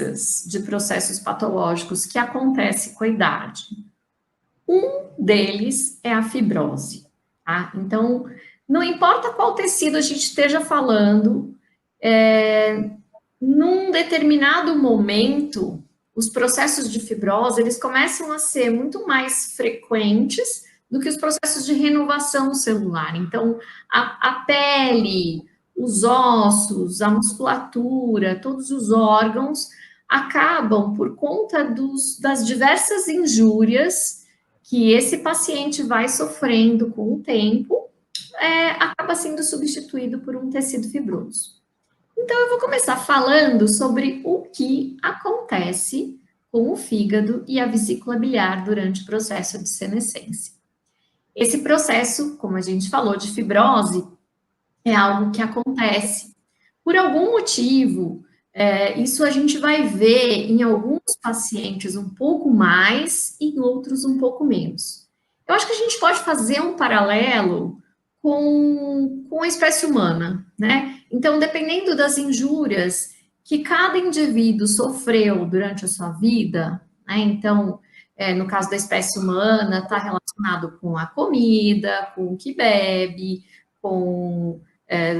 coisas de processos patológicos que acontecem com a idade. Um deles é a fibrose, tá? Então, não importa qual tecido a gente esteja falando, num determinado momento, os processos de fibrose, eles começam a ser muito mais frequentes do que os processos de renovação celular. Então, a pele, os ossos, a musculatura, todos os órgãos acabam, por conta das diversas injúrias que esse paciente vai sofrendo com o tempo, acaba sendo substituído por um tecido fibroso. Então, eu vou começar falando sobre o que acontece com o fígado e a vesícula biliar durante o processo de senescência. Esse processo, como a gente falou, de fibrose, é algo que acontece. Por algum motivo, isso a gente vai ver em alguns pacientes um pouco mais e em outros um pouco menos. Eu acho que a gente pode fazer um paralelo com a espécie humana, né? Então, dependendo das injúrias que cada indivíduo sofreu durante a sua vida, né? Então, no caso da espécie humana, está relacionado com a comida, com o que bebe, com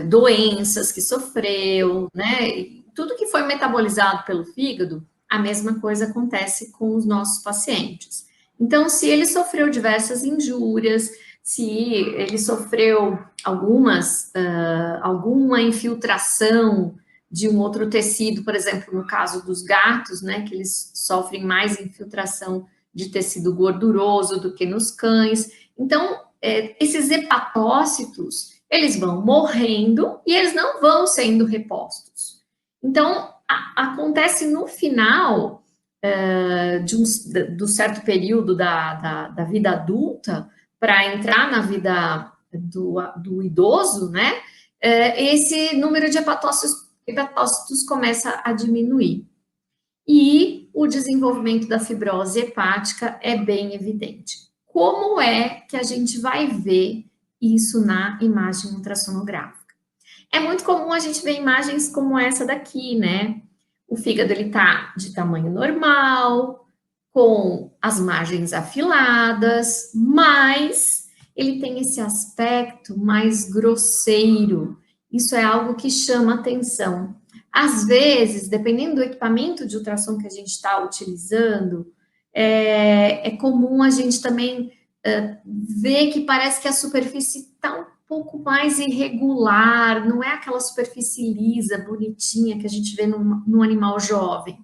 doenças que sofreu, né? E tudo que foi metabolizado pelo fígado, a mesma coisa acontece com os nossos pacientes. Então, se ele sofreu diversas injúrias, se ele sofreu alguma infiltração de um outro tecido, por exemplo, no caso dos gatos, né, que eles sofrem mais infiltração de tecido gorduroso do que nos cães. Então, esses hepatócitos, eles vão morrendo e eles não vão sendo repostos. Então, acontece no final do certo período da vida adulta, para entrar na vida do idoso, né, esse número de hepatócitos começa a diminuir. E o desenvolvimento da fibrose hepática é bem evidente. Como é que a gente vai ver isso na imagem ultrassonográfica? É muito comum a gente ver imagens como essa daqui, né? O fígado, ele tá de tamanho normal, com as margens afiladas, mas ele tem esse aspecto mais grosseiro. Isso é algo que chama atenção. Às vezes, dependendo do equipamento de ultrassom que a gente está utilizando, é comum a gente também ver que parece que a superfície está um pouco mais irregular, não é aquela superfície lisa, bonitinha que a gente vê num animal jovem.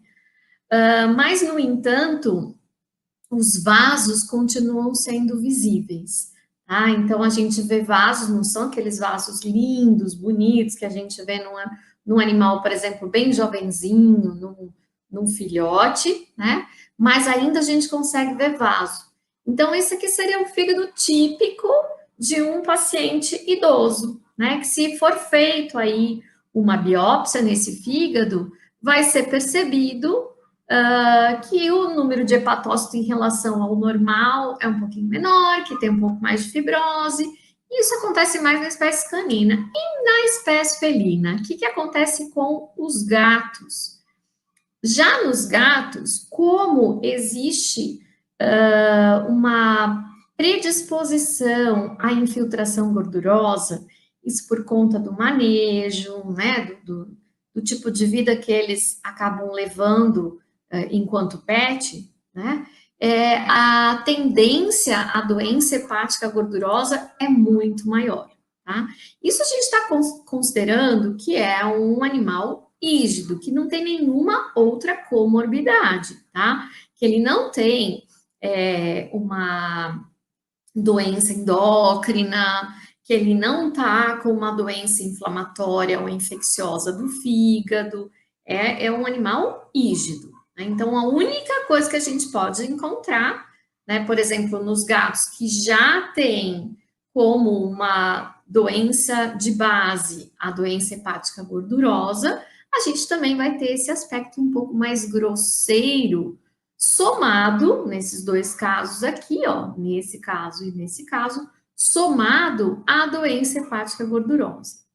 Mas, no entanto, os vasos continuam sendo visíveis. Tá? Então, a gente vê vasos, não são aqueles vasos lindos, bonitos, que a gente vê num animal, por exemplo, bem jovenzinho, num filhote, né? Mas ainda a gente consegue ver vaso. Então, esse aqui seria o fígado típico de um paciente idoso, né? Que se for feito aí uma biópsia nesse fígado, vai ser percebido que o número de hepatócito em relação ao normal é um pouquinho menor, que tem um pouco mais de fibrose. Isso acontece mais na espécie canina. E na espécie felina, o que acontece com os gatos? Já nos gatos, como existe uma predisposição à infiltração gordurosa, isso por conta do manejo, né, do tipo de vida que eles acabam levando enquanto pet, né, a tendência à doença hepática gordurosa é muito maior, tá? Isso a gente está considerando que é um animal rígido, que não tem nenhuma outra comorbidade, tá? Que ele não tem uma doença endócrina, que ele não tá com uma doença inflamatória ou infecciosa do fígado, é um animal rígido. Né? Então, a única coisa que a gente pode encontrar, né, por exemplo, nos gatos que já tem como uma doença de base a doença hepática gordurosa, a gente também vai ter esse aspecto um pouco mais grosseiro, somado, nesses dois casos aqui, ó, nesse caso e nesse caso, somado à doença hepática gordurosa.